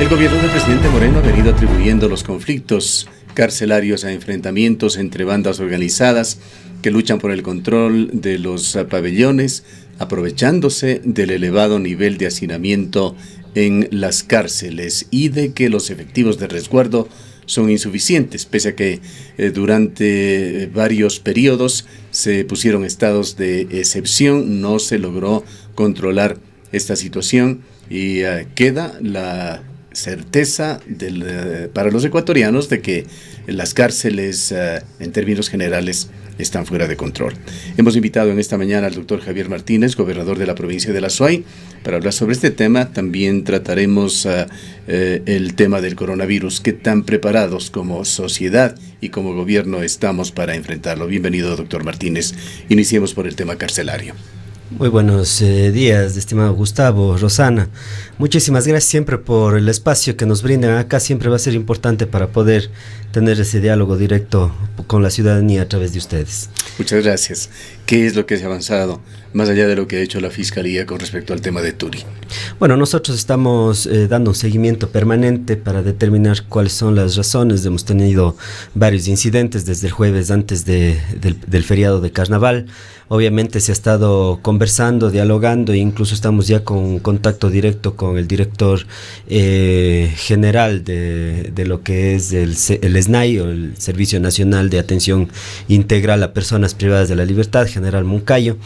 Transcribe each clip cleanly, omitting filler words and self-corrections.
El gobierno del presidente Moreno ha venido atribuyendo los conflictos carcelarios a enfrentamientos entre bandas organizadas que luchan por el control de los pabellones, aprovechándose del elevado nivel de hacinamiento en las cárceles y de que los efectivos de resguardo son insuficientes, pese a que durante varios periodos se pusieron estados de excepción, no se logró controlar esta situación y queda la certeza para los ecuatorianos de que las cárceles en términos generales están fuera de control. Hemos invitado en esta mañana al doctor Javier Martínez, gobernador de la provincia de La Suay, para hablar sobre este tema. También trataremos el tema del coronavirus, qué tan preparados como sociedad y como gobierno estamos para enfrentarlo. Bienvenido, doctor Martínez. Iniciemos por el tema carcelario. Muy buenos días, estimado Gustavo, Rosana. Muchísimas gracias siempre por el espacio que nos brindan acá. Siempre va a ser importante para poder tener ese diálogo directo con la ciudadanía a través de ustedes. Muchas gracias. ¿Qué es lo que se ha avanzado más allá de lo que ha hecho la Fiscalía con respecto al tema de Turi? Bueno, nosotros estamos dando un seguimiento permanente para determinar cuáles son las razones. Hemos tenido varios incidentes desde el jueves antes del feriado de Carnaval. Obviamente se ha estado conversando, dialogando e incluso estamos ya con contacto directo con el director general de lo que es el SNAI, o el Servicio Nacional de Atención Integral a Personas Privadas de la Libertad, general Moncayo,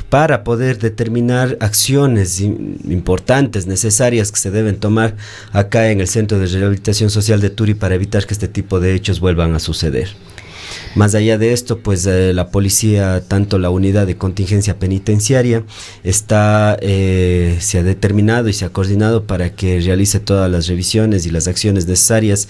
para poder determinar acciones importantes, necesarias que se deben tomar acá en el Centro de Rehabilitación Social de Turi para evitar que este tipo de hechos vuelvan a suceder. Más allá de esto, pues la policía, tanto la unidad de contingencia penitenciaria, se ha determinado y se ha coordinado para que realice todas las revisiones y las acciones necesarias.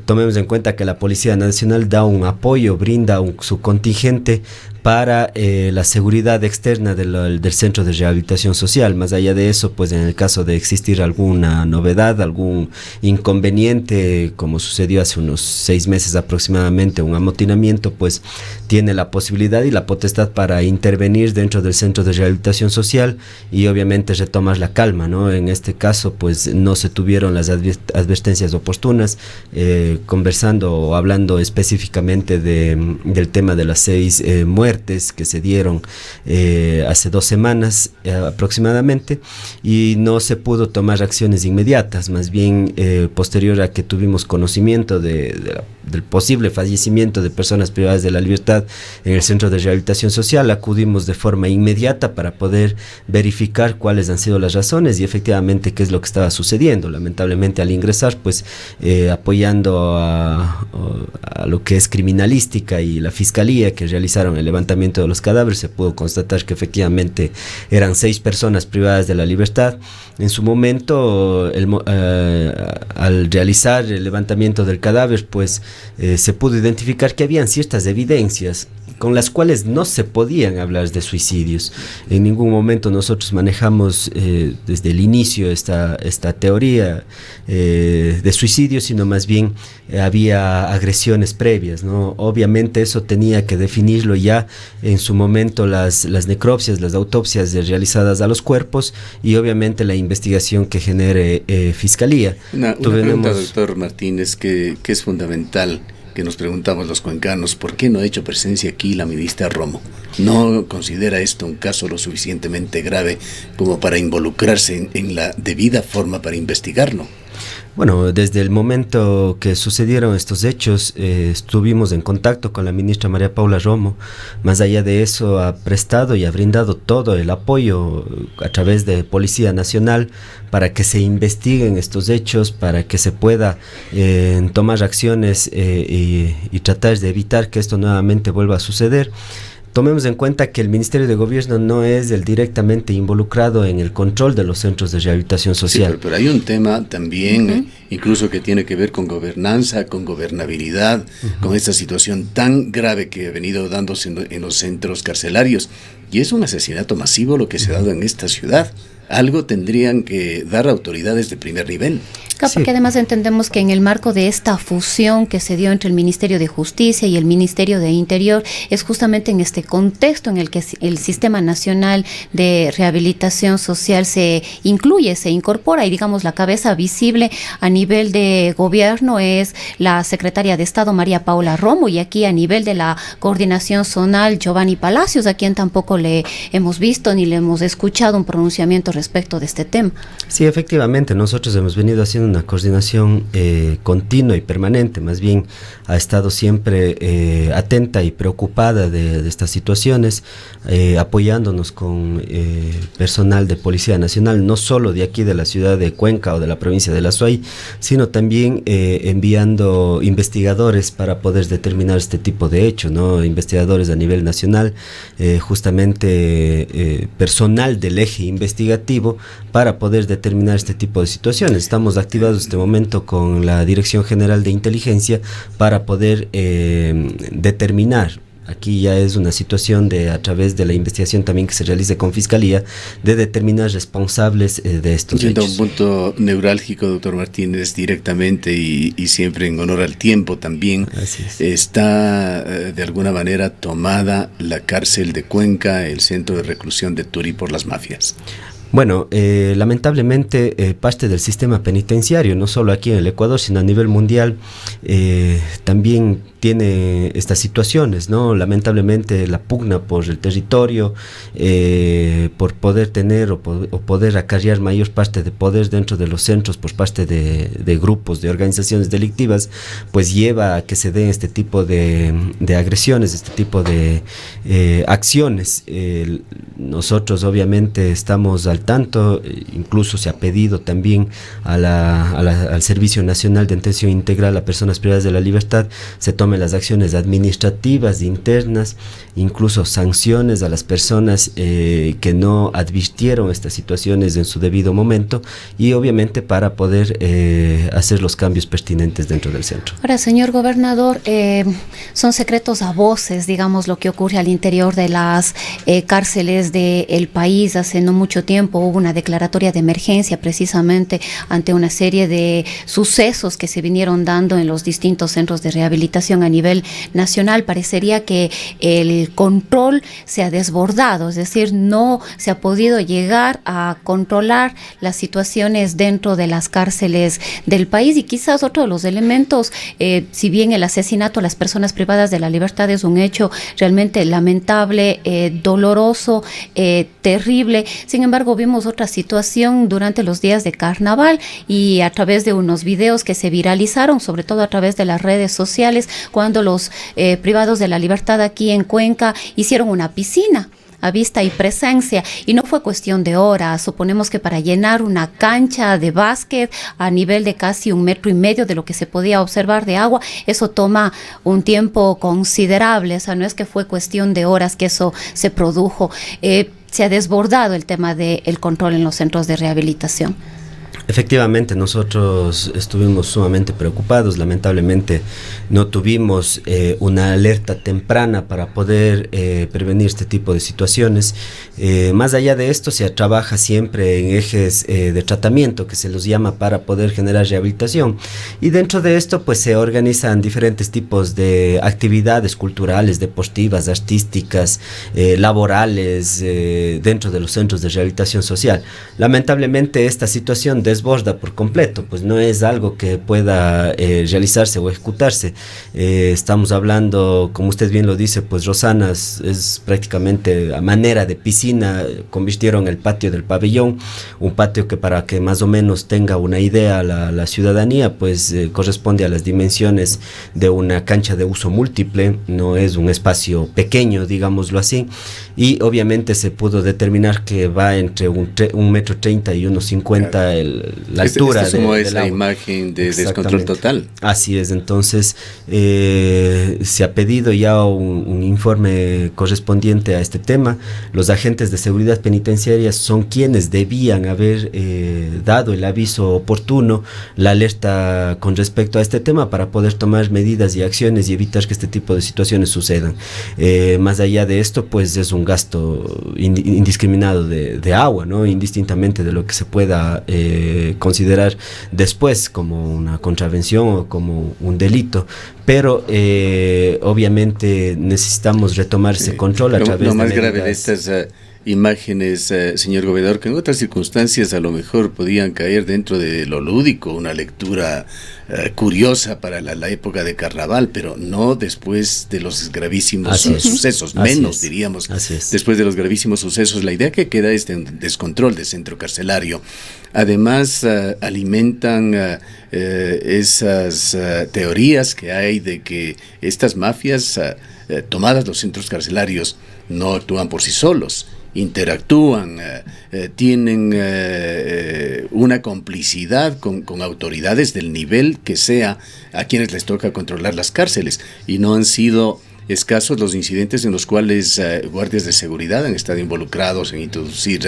Tomemos en cuenta que la Policía Nacional da un apoyo, brinda su contingente para la seguridad externa del Centro de Rehabilitación Social. Más allá de eso, pues en el caso de existir alguna novedad, algún inconveniente, como sucedió hace unos 6 meses aproximadamente, un amotinamiento, pues tiene la posibilidad y la potestad para intervenir dentro del Centro de Rehabilitación Social y obviamente retomar la calma, ¿no? En este caso, pues no se tuvieron las advertencias oportunas. Conversando o hablando específicamente del tema de las 6 muertes que se dieron hace 2 semanas aproximadamente, y no se pudo tomar acciones inmediatas, más bien posterior a que tuvimos conocimiento del posible fallecimiento de personas privadas de la libertad en el Centro de Rehabilitación Social, acudimos de forma inmediata para poder verificar cuáles han sido las razones y efectivamente qué es lo que estaba sucediendo. Lamentablemente, al ingresar, pues apoyando a lo que es criminalística y la fiscalía que realizaron el levantamiento de los cadáveres, se pudo constatar que efectivamente eran 6 personas privadas de la libertad. En su momento, al realizar el levantamiento del cadáver, pues se pudo identificar que habían ciertas evidencias con las cuales no se podían hablar de suicidios. En ningún momento nosotros manejamos desde el inicio esta teoría de suicidio, sino más bien había agresiones previas, ¿no? Obviamente eso tenía que definirlo ya en su momento las necropsias, las autopsias realizadas a los cuerpos y obviamente la investigación que genere Fiscalía. Una pregunta, doctor Martínez, que es fundamental, que nos preguntamos los cuencanos: ¿por qué no ha hecho presencia aquí la ministra Romo? ¿No considera esto un caso lo suficientemente grave como para involucrarse en la debida forma para investigarlo? Bueno, desde el momento que sucedieron estos hechos, estuvimos en contacto con la ministra María Paula Romo. Más allá de eso, ha prestado y ha brindado todo el apoyo a través de Policía Nacional para que se investiguen estos hechos, para que se pueda tomar acciones y tratar de evitar que esto nuevamente vuelva a suceder. Tomemos en cuenta que el Ministerio de Gobierno no es el directamente involucrado en el control de los centros de rehabilitación social. Sí, pero hay un tema también, incluso que tiene que ver con gobernanza, con gobernabilidad, con esta situación tan grave que ha venido dándose en los centros carcelarios. Y es un asesinato masivo lo que se ha dado en esta ciudad. Algo tendrían que dar autoridades de primer nivel. Claro, porque además entendemos que en el marco de esta fusión que se dio entre el Ministerio de Justicia y el Ministerio de Interior, es justamente en este contexto en el que el Sistema Nacional de Rehabilitación Social se incluye, se incorpora, y digamos la cabeza visible a nivel de gobierno es la Secretaria de Estado María Paula Romo, y aquí a nivel de la coordinación zonal Giovanni Palacios, a quien tampoco le hemos visto ni le hemos escuchado un pronunciamiento respecto de este tema. Sí, efectivamente, nosotros hemos venido haciendo una coordinación continua y permanente, más bien ha estado siempre atenta y preocupada de estas situaciones, apoyándonos con personal de Policía Nacional, no solo de aquí de la ciudad de Cuenca o de la provincia de La Suay, sino también enviando investigadores para poder determinar este tipo de hechos, ¿no? Investigadores a nivel nacional, justamente personal del eje investigativo para poder determinar este tipo de situaciones. Estamos activados en este momento con la Dirección General de Inteligencia para poder determinar. Aquí ya es una situación de, a través de la investigación también que se realice con Fiscalía, de determinar responsables de estos Yendo hechos. a un punto neurálgico, doctor Martínez, directamente y siempre en honor al tiempo también, está de alguna manera tomada la cárcel de Cuenca, el centro de reclusión de Turi por las mafias. Bueno, lamentablemente parte del sistema penitenciario, no solo aquí en el Ecuador, sino a nivel mundial, también tiene estas situaciones, ¿no? Lamentablemente la pugna por el territorio, por poder tener o poder acarrear mayor parte de poder dentro de los centros por parte de grupos, de organizaciones delictivas, pues lleva a que se den este tipo de agresiones, este tipo de acciones. Nosotros obviamente estamos al tanto, incluso se ha pedido también al Servicio Nacional de Atención Integral a Personas Privadas de la Libertad, se tomen las acciones administrativas internas, incluso sanciones a las personas que no advirtieron estas situaciones en su debido momento, y obviamente para poder hacer los cambios pertinentes dentro del centro. Ahora, señor gobernador, son secretos a voces, digamos, lo que ocurre al interior de las cárceles del país. Hace no mucho tiempo hubo una declaratoria de emergencia precisamente ante una serie de sucesos que se vinieron dando en los distintos centros de rehabilitación a nivel nacional. Parecería que el control se ha desbordado, es decir, no se ha podido llegar a controlar las situaciones dentro de las cárceles del país. Y quizás otro de los elementos, si bien el asesinato a las personas privadas de la libertad es un hecho realmente lamentable, doloroso, terrible, sin embargo vimos otra situación durante los días de carnaval, y a través de unos videos que se viralizaron, sobre todo a través de las redes sociales, cuando los privados de la libertad aquí en Cuenca hicieron una piscina a vista y presencia, y no fue cuestión de horas. Suponemos que para llenar una cancha de básquet a nivel de casi 1,5 metros de lo que se podía observar de agua, eso toma un tiempo considerable. O sea, no es que fue cuestión de horas que eso se produjo. Se ha desbordado el tema del control en los centros de rehabilitación. Efectivamente, nosotros estuvimos sumamente preocupados. Lamentablemente no tuvimos una alerta temprana para poder prevenir este tipo de situaciones. Más allá de esto, se trabaja siempre en ejes de tratamiento, que se los llama, para poder generar rehabilitación. Y dentro de esto, pues se organizan diferentes tipos de actividades culturales, deportivas, artísticas, laborales, dentro de los centros de rehabilitación social. Lamentablemente esta situación desborda por completo, pues no es algo que pueda realizarse o ejecutarse. Estamos hablando, como usted bien lo dice, pues Rosana es prácticamente a manera de piscina. Convirtieron el patio del pabellón, un patio que, para que más o menos tenga una idea la ciudadanía, pues corresponde a las dimensiones de una cancha de uso múltiple, no es un espacio pequeño, digámoslo así, y obviamente se pudo determinar que va entre 1,30 metros y 1,50 la altura. Esta es esa imagen de descontrol total. Así es. Entonces se ha pedido ya un informe correspondiente a este tema. Los agentes de seguridad penitenciaria son quienes debían haber dado el aviso oportuno, la alerta con respecto a este tema, para poder tomar medidas y acciones y evitar que este tipo de situaciones sucedan. Más allá de esto, pues es un gasto indiscriminado de agua, ¿no? Indistintamente de lo que se pueda considerar después como una contravención o como un delito, pero obviamente necesitamos retomar ese control a través de lo más grave de estas imágenes, señor gobernador, que en otras circunstancias a lo mejor podían caer dentro de lo lúdico, una lectura curiosa para la época de carnaval, pero no después de los gravísimos sucesos, menos diríamos, después de los gravísimos sucesos. La idea que queda es de un descontrol del centro carcelario. Además, alimentan esas teorías que hay de que estas mafias tomadas los centros carcelarios no actúan por sí solos, interactúan, tienen una complicidad con autoridades del nivel que sea a quienes les toca controlar las cárceles, y no han sido escasos los incidentes en los cuales guardias de seguridad han estado involucrados en introducir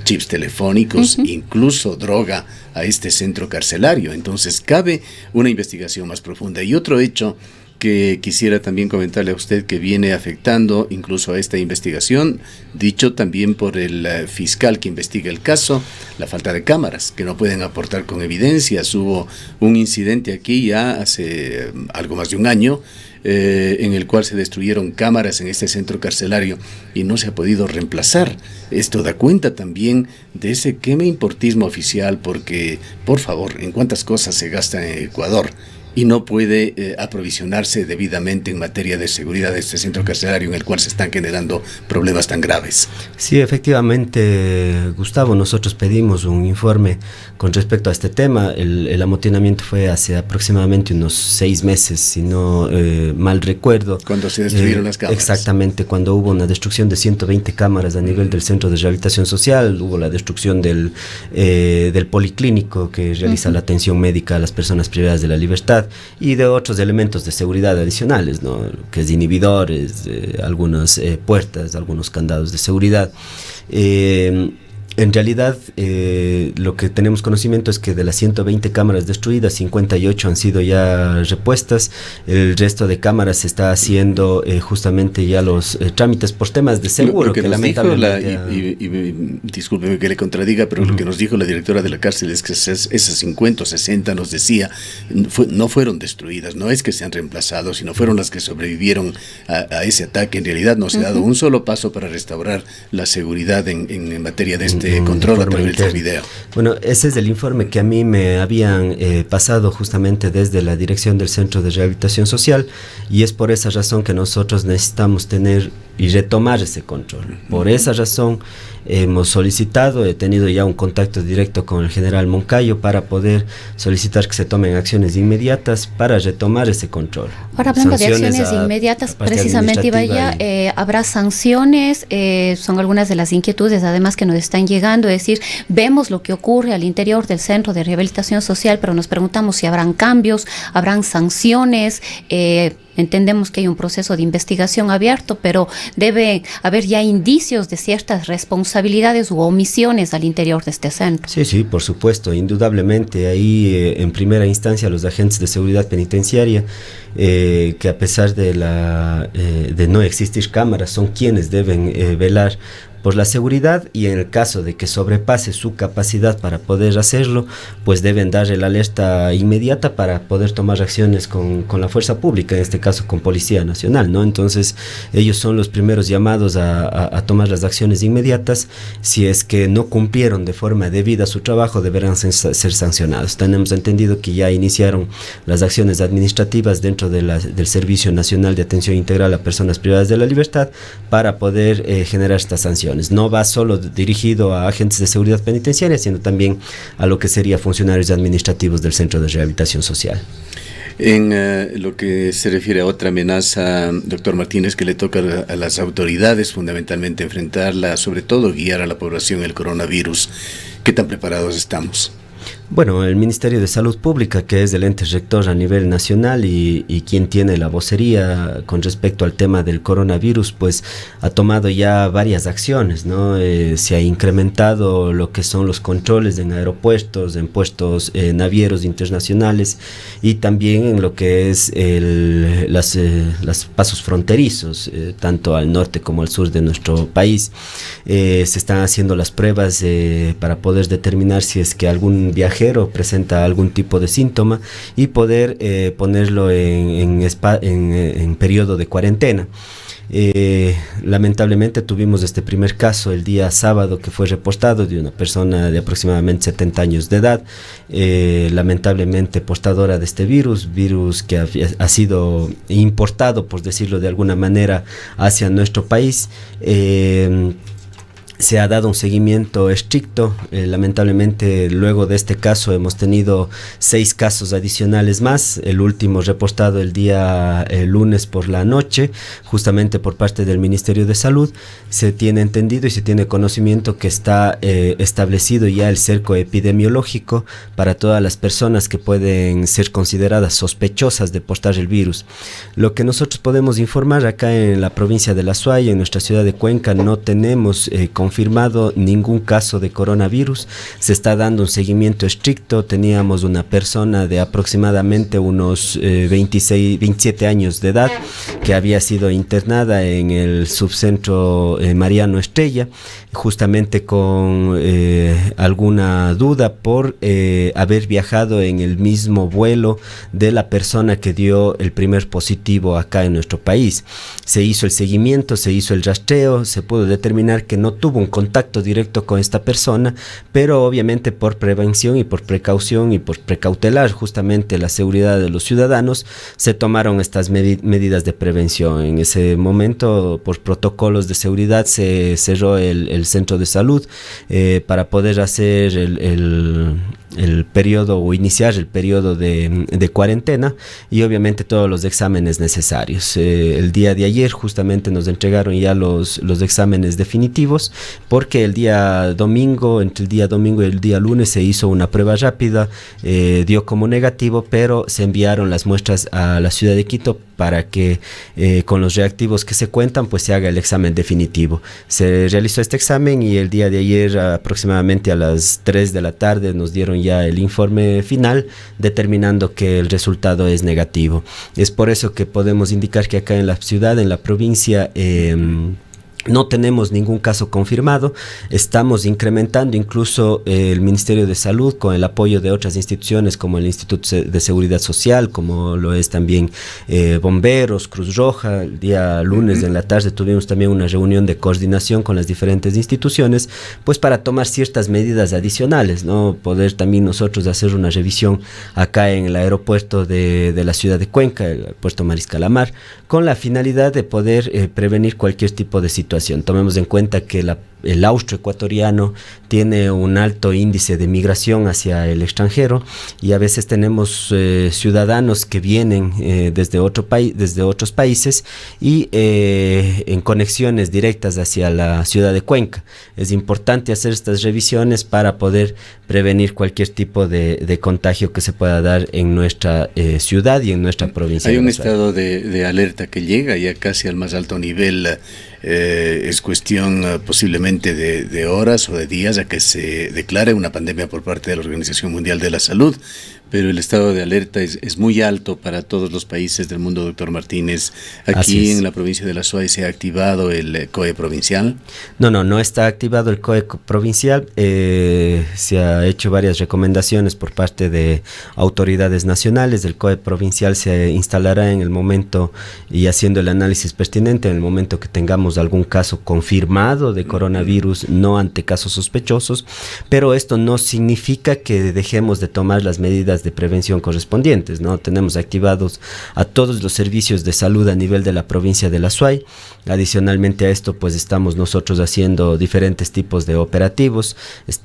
chips telefónicos, incluso droga a este centro carcelario. Entonces cabe una investigación más profunda. Y otro hecho que quisiera también comentarle a usted, que viene afectando incluso a esta investigación, dicho también por el fiscal que investiga el caso, la falta de cámaras que no pueden aportar con evidencias. Hubo un incidente aquí ya hace algo más de un año, en el cual se destruyeron cámaras en este centro carcelario y no se ha podido reemplazar. Esto da cuenta también de ese queme-importismo oficial, porque, por favor, en cuántas cosas se gasta en Ecuador y no puede aprovisionarse debidamente en materia de seguridad de este centro carcelario en el cual se están generando problemas tan graves. Sí, efectivamente, Gustavo, nosotros pedimos un informe con respecto a este tema. El amotinamiento fue hace aproximadamente unos 6 meses, si no mal recuerdo. Cuando se destruyeron las cámaras. Exactamente, cuando hubo una destrucción de 120 cámaras a nivel del Centro de Rehabilitación Social, hubo la destrucción del policlínico que realiza la atención médica a las personas privadas de la libertad, y de otros elementos de seguridad adicionales, ¿no? Que es inhibidores, algunas puertas, algunos candados de seguridad. En realidad, lo que tenemos conocimiento es que de las 120 cámaras destruidas, 58 han sido ya repuestas. El resto de cámaras se está haciendo justamente ya los trámites por temas de seguro. Lo que lamentablemente discúlpeme que le contradiga, pero lo que nos dijo la directora de la cárcel es que esas 50 o 60, nos decía, no fueron destruidas, no es que se han reemplazado, sino fueron las que sobrevivieron a ese ataque. En realidad no se ha dado un solo paso para restaurar la seguridad en materia de este control a través del video. Bueno, ese es el informe que a mí me habían pasado justamente desde la dirección del Centro de Rehabilitación Social, y es por esa razón que nosotros necesitamos tener y retomar ese control. Por esa razón hemos solicitado, he tenido ya un contacto directo con el general Moncayo para poder solicitar que se tomen acciones inmediatas para retomar ese control. Ahora, hablando de acciones inmediatas, precisamente habrá sanciones, son algunas de las inquietudes además que nos están llegando, es decir, vemos lo que ocurre al interior del Centro de Rehabilitación Social, pero nos preguntamos si habrán cambios, habrán sanciones. Entendemos que hay un proceso de investigación abierto, pero debe haber ya indicios de ciertas responsabilidades u omisiones al interior de este centro. Sí, por supuesto, indudablemente. Ahí en primera instancia los agentes de seguridad penitenciaria, que a pesar de no existir cámaras, son quienes deben velar por la seguridad, y en el caso de que sobrepase su capacidad para poder hacerlo, pues deben dar el alerta inmediata para poder tomar acciones con la fuerza pública, en este caso con Policía Nacional, ¿no? Entonces ellos son los primeros llamados a tomar las acciones inmediatas. Si es que no cumplieron de forma debida su trabajo, deberán ser sancionados. Tenemos entendido que ya iniciaron las acciones administrativas dentro del Servicio Nacional de Atención Integral a Personas Privadas de la Libertad para poder generar estas sanciones. No va solo dirigido a agentes de seguridad penitenciaria, sino también a lo que sería funcionarios administrativos del Centro de Rehabilitación Social. En lo que se refiere a otra amenaza, doctor Martínez, que le toca a las autoridades fundamentalmente enfrentarla, sobre todo guiar a la población el coronavirus, ¿qué tan preparados estamos? Bueno, el Ministerio de Salud Pública, que es el ente rector a nivel nacional y quien tiene la vocería con respecto al tema del coronavirus, pues ha tomado ya varias acciones, ¿no? Se ha incrementado lo que son los controles en aeropuertos, en puestos navieros internacionales, y también en lo que es los pasos fronterizos, tanto al norte como al sur de nuestro país. Se están haciendo las pruebas para poder determinar si es que algún viaje viajero presenta algún tipo de síntoma y poder ponerlo en periodo de cuarentena. Lamentablemente tuvimos este primer caso el día sábado, que fue reportado, de una persona de aproximadamente 70 años de edad, lamentablemente portadora de este virus que ha sido importado, por decirlo de alguna manera, hacia nuestro país. Se ha dado un seguimiento estricto. Lamentablemente, luego de este caso hemos tenido 6 casos adicionales más, el último reportado el día lunes por la noche, justamente por parte del Ministerio de Salud. Se tiene entendido y se tiene conocimiento que está establecido ya el cerco epidemiológico para todas las personas que pueden ser consideradas sospechosas de portar el virus. Lo que nosotros podemos informar acá en la provincia de La Suay, en nuestra ciudad de Cuenca, no tenemos confirmado ningún caso de coronavirus. Se está dando un seguimiento estricto. Teníamos una persona de aproximadamente unos 27 años de edad que había sido internada en el subcentro Mariano Estrella, justamente con alguna duda por haber viajado en el mismo vuelo de la persona que dio el primer positivo acá en nuestro país. Se hizo el seguimiento, se hizo el rastreo, se pudo determinar que no tuvo un contacto directo con esta persona, pero obviamente por prevención y por precaución y por precautelar justamente la seguridad de los ciudadanos, se tomaron estas medidas de prevención. En ese momento, por protocolos de seguridad, se cerró el centro de salud para poder hacer el periodo o iniciar el periodo de cuarentena, y obviamente todos los exámenes necesarios. El día de ayer justamente nos entregaron ya los exámenes definitivos, porque el día domingo, entre el día domingo y el día lunes, se hizo una prueba rápida, dio como negativo, pero se enviaron las muestras a la ciudad de Quito para que con los reactivos que se cuentan, pues se haga el examen definitivo. Se realizó este examen y el día de ayer, aproximadamente a las 3 de la tarde, nos dieron ya el informe final, determinando que el resultado es negativo. Es por eso que podemos indicar que acá en la ciudad, en la provincia, no tenemos ningún caso confirmado. Estamos incrementando incluso el Ministerio de Salud, con el apoyo de otras instituciones como el Instituto de Seguridad Social, como lo es también Bomberos, Cruz Roja. El día lunes en la tarde tuvimos también una reunión de coordinación con las diferentes instituciones, pues para tomar ciertas medidas adicionales, ¿no? Poder también nosotros hacer una revisión acá en el aeropuerto de la ciudad de Cuenca, el aeropuerto Mariscal Amar, con la finalidad de poder prevenir cualquier tipo de situación. Tomemos en cuenta que el austroecuatoriano tiene un alto índice de migración hacia el extranjero, y a veces tenemos ciudadanos que vienen desde otros países y en conexiones directas hacia la ciudad de Cuenca. Es importante hacer estas revisiones para poder prevenir cualquier tipo de contagio que se pueda dar en nuestra ciudad y en nuestra provincia. Hay un estado de alerta que llega ya casi al más alto nivel. Es cuestión posiblemente de horas o de días a que se declare una pandemia por parte de la Organización Mundial de la Salud, pero el estado de alerta es muy alto para todos los países del mundo, doctor Martínez. Aquí en la provincia de La Suay, ¿se ha activado el COE provincial? No está activado el COE provincial. Se ha hecho varias recomendaciones por parte de autoridades nacionales. El COE provincial se instalará en el momento, y haciendo el análisis pertinente, en el momento que tengamos algún caso confirmado de coronavirus, no ante casos sospechosos, pero esto no significa que dejemos de tomar las medidas de prevención correspondientes, ¿no? Tenemos activados a todos los servicios de salud a nivel de la provincia de La Suay. Adicionalmente a esto, pues estamos nosotros haciendo diferentes tipos de operativos.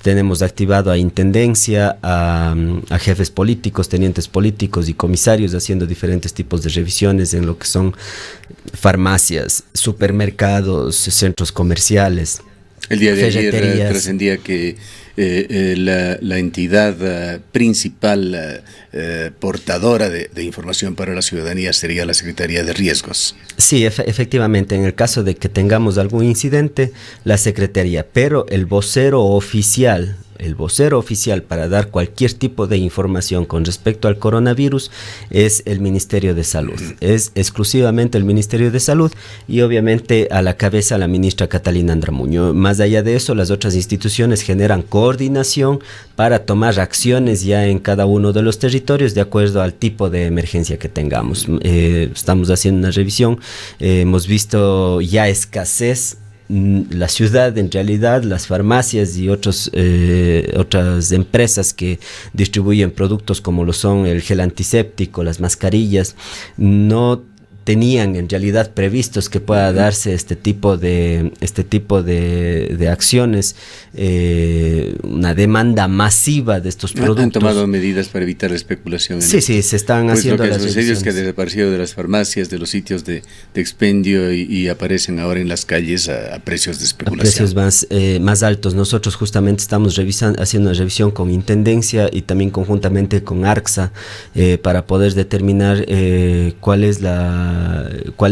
Tenemos activado a intendencia, a jefes políticos, tenientes políticos y comisarios, haciendo diferentes tipos de revisiones en lo que son farmacias, supermercados, centros comerciales. El día de ayer trascendía que la entidad principal portadora de información para la ciudadanía sería la Secretaría de Riesgos. Sí, efectivamente, en el caso de que tengamos algún incidente, la Secretaría, pero el vocero oficial el vocero oficial para dar cualquier tipo de información con respecto al coronavirus es el Ministerio de Salud. Es exclusivamente el Ministerio de Salud y obviamente a la cabeza la ministra Catalina Andramuño. Más allá de eso, las otras instituciones generan coordinación para tomar acciones ya en cada uno de los territorios de acuerdo al tipo de emergencia que tengamos. Estamos haciendo una revisión, hemos visto ya escasez. La ciudad, en realidad, las farmacias y otras empresas que distribuyen productos como lo son el gel antiséptico, las mascarillas, no tenían en realidad previstos que pueda darse este tipo de acciones, una demanda masiva de estos productos. ¿Han tomado medidas para evitar la especulación? Sí, se están haciendo las revisiones. Lo que sucede es que ha desaparecido de las farmacias, de los sitios de expendio y aparecen ahora en las calles a precios de especulación. A precios más altos. Nosotros justamente estamos haciendo una revisión con Intendencia y también conjuntamente con ARCSA para poder determinar cuál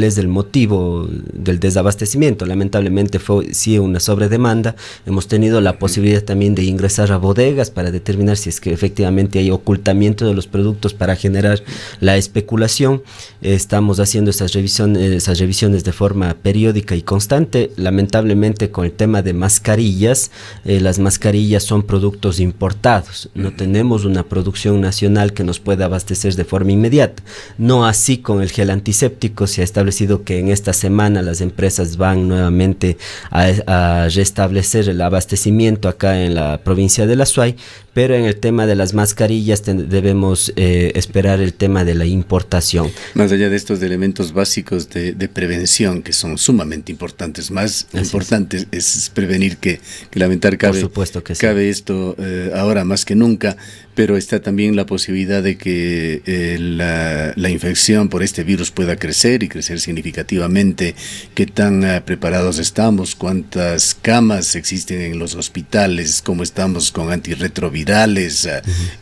es el motivo del desabastecimiento. Lamentablemente fue sí una sobredemanda. Hemos tenido la posibilidad también de ingresar a bodegas para determinar si es que efectivamente hay ocultamiento de los productos para generar la especulación. Estamos haciendo esas revisiones de forma periódica y constante. Lamentablemente con el tema de mascarillas, las mascarillas son productos importados. No tenemos una producción nacional que nos pueda abastecer de forma inmediata. No así con el gel antiséptico. Se ha establecido que en esta semana las empresas van nuevamente a restablecer el abastecimiento acá en la provincia de La Suay, pero en el tema de las mascarillas debemos esperar el tema de la importación. Más allá de estos elementos básicos de prevención que son sumamente importantes, más importante es prevenir que lamentar cabe. Por supuesto que sí. Cabe esto ahora más que nunca, pero está también la posibilidad de que la infección por este virus pueda crecer y crecer significativamente. ¿Qué tan preparados estamos? ¿Cuántas camas existen en los hospitales? ¿Cómo estamos con antirretrovirales?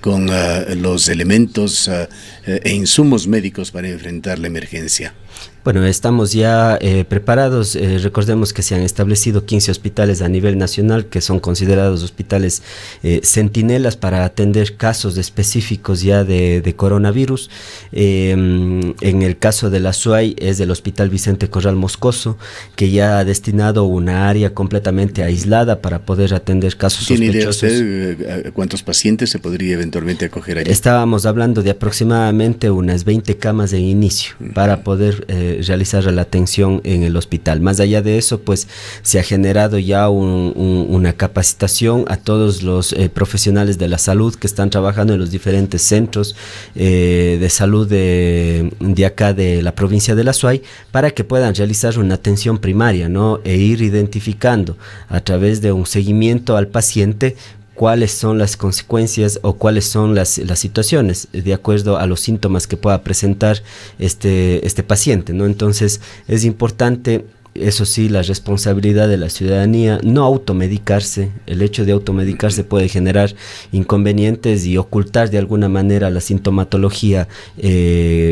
Con los elementos e insumos médicos para enfrentar la emergencia. Bueno, estamos ya preparados. Recordemos que se han establecido 15 hospitales a nivel nacional que son considerados hospitales centinelas para atender casos específicos ya de coronavirus. En el caso de La Suay es el Hospital Vicente Corral Moscoso, que ya ha destinado una área completamente aislada para poder atender casos sospechosos. ¿Tiene idea usted cuántos pacientes se podría eventualmente acoger allí? Estábamos hablando de aproximadamente unas 20 camas de inicio para poder realizar la atención en el hospital. Más allá de eso, pues se ha generado ya una capacitación a todos los profesionales de la salud que están trabajando en los diferentes centros de salud de acá de la provincia de La Suay para que puedan realizar una atención primaria, ¿no? E ir identificando a través de un seguimiento al paciente cuáles son las consecuencias o cuáles son las situaciones de acuerdo a los síntomas que pueda presentar este paciente, ¿no? Entonces es importante, eso sí, la responsabilidad de la ciudadanía, no automedicarse. El hecho de automedicarse puede generar inconvenientes y ocultar de alguna manera la sintomatología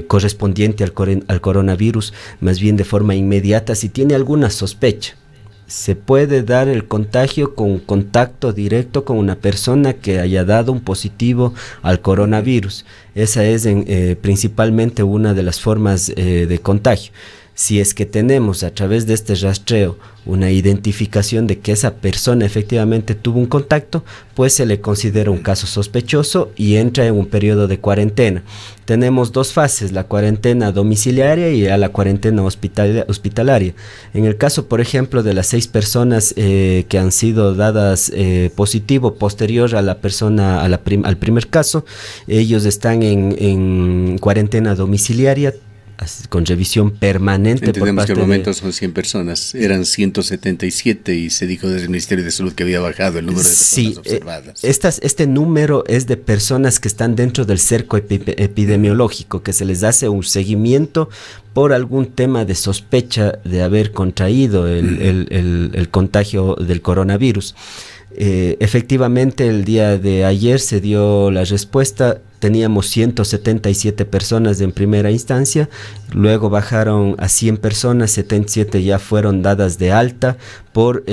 correspondiente al coronavirus, más bien de forma inmediata si tiene alguna sospecha. Se puede dar el contagio con contacto directo con una persona que haya dado un positivo al coronavirus. Esa es principalmente una de las formas de contagio. Si es que tenemos a través de este rastreo una identificación de que esa persona efectivamente tuvo un contacto, pues se le considera un caso sospechoso y entra en un periodo de cuarentena. Tenemos dos fases, la cuarentena domiciliaria y la cuarentena hospitalaria. En el caso, por ejemplo, de las 6 personas que han sido dadas positivo posterior a la persona al primer caso, ellos están en cuarentena domiciliaria con revisión permanente. Entendemos que al momento son 100 personas, eran 177 y se dijo desde el Ministerio de Salud que había bajado el número de personas observadas. Este número es de personas que están dentro del cerco epidemiológico, que se les hace un seguimiento por algún tema de sospecha de haber contraído el contagio del coronavirus. Efectivamente, el día de ayer se dio la respuesta. teníamos 177 personas en primera instancia, luego bajaron a 100 personas, 77 ya fueron dadas de alta por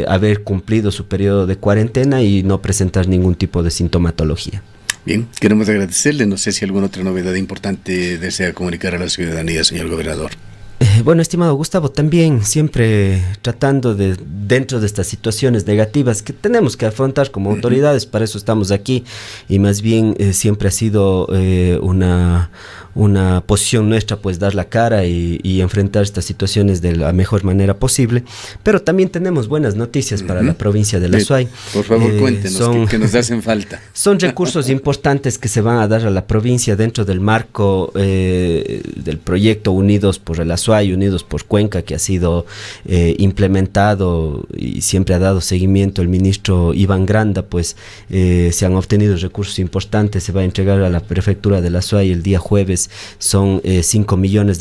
haber cumplido su periodo de cuarentena y no presentar ningún tipo de sintomatología. Bien, queremos agradecerle. No sé si alguna otra novedad importante desea comunicar a la ciudadanía, señor gobernador. Bueno, estimado Gustavo, también siempre tratando de, dentro de estas situaciones negativas que tenemos que afrontar como autoridades, para eso estamos aquí, y más bien siempre ha sido una posición nuestra, pues dar la cara y enfrentar estas situaciones de la mejor manera posible, pero también tenemos buenas noticias para la provincia de La Suay. Por favor, cuéntenos, que nos hacen falta. Son recursos importantes que se van a dar a la provincia dentro del marco del proyecto Unidos por La Suay, Unidos por Cuenca, que ha sido implementado y siempre ha dado seguimiento el ministro Iván Granda. Pues se han obtenido recursos importantes, se va a entregar a la prefectura de La Suay el día jueves. Son $5 millones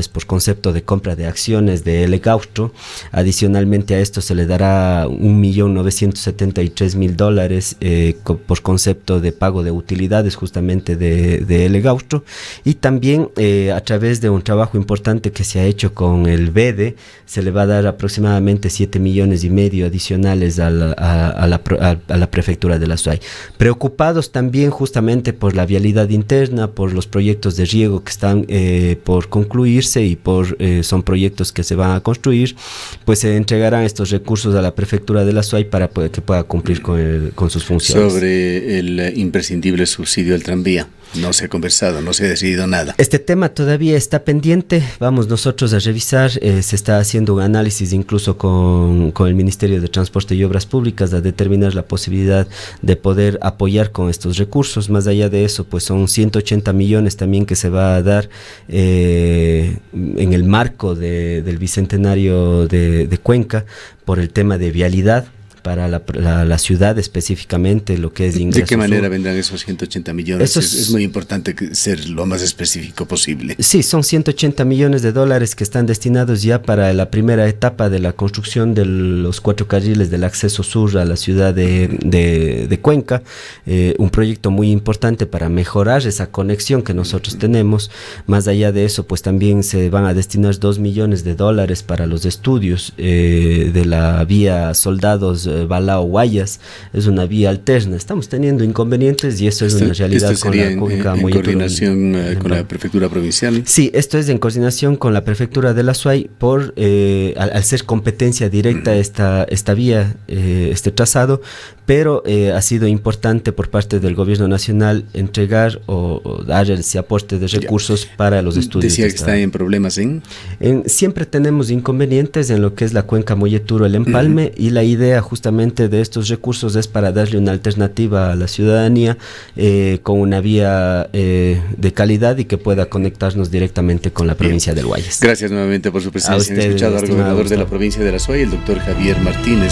por concepto de compra de acciones de Elegaustro. Adicionalmente a esto se le dará $1.973.000 por concepto de pago de utilidades justamente de Elegaustro, y también a través de un trabajo importante que se ha hecho con el BEDE se le va a dar aproximadamente 7,5 millones adicionales a la prefectura de La Suay. Preocupados también justamente por la vialidad interna, por los proyectos de riego que están por concluirse y son proyectos que se van a construir, pues se entregarán estos recursos a la prefectura de La Suay para que pueda cumplir con sus funciones. Sobre el imprescindible subsidio al tranvía, no se ha conversado, no se ha decidido nada. Este tema todavía está pendiente, vamos nosotros a revisar, se está haciendo un análisis incluso con el Ministerio de Transporte y Obras Públicas a determinar la posibilidad de poder apoyar con estos recursos. Más allá de eso, pues son 180 millones también que se va a dar en el marco del Bicentenario de Cuenca por el tema de vialidad para la ciudad específicamente, lo que es ingresos. ¿De qué manera vendrán esos 180 millones? Es muy importante ser lo más específico posible. Sí, son 180 millones de dólares que están destinados ya para la primera etapa de la construcción de los 4 carriles del acceso sur a la ciudad de Cuenca, un proyecto muy importante para mejorar esa conexión que nosotros tenemos. Más allá de eso, pues también se van a destinar $2 millones para los estudios de la vía Soldados Balao-Guayas. Es una vía alterna. Estamos teniendo inconvenientes y eso es una realidad con la Cuenca. ¿En coordinación con la prefectura provincial? Sí, esto es en coordinación con la prefectura de La Suay al ser competencia directa esta vía, este trazado, pero ha sido importante por parte del gobierno nacional entregar o dar ese aporte de recursos para los estudios. Decía que está en problemas siempre tenemos inconvenientes en lo que es la cuenca Molleturo-El Empalme, y la idea justamente de estos recursos es para darle una alternativa a la ciudadanía con una vía de calidad y que pueda conectarnos directamente con la provincia del Guayas. Gracias nuevamente por su presencia. Han escuchado al gobernador de la provincia de La Suay, el doctor Javier Martínez.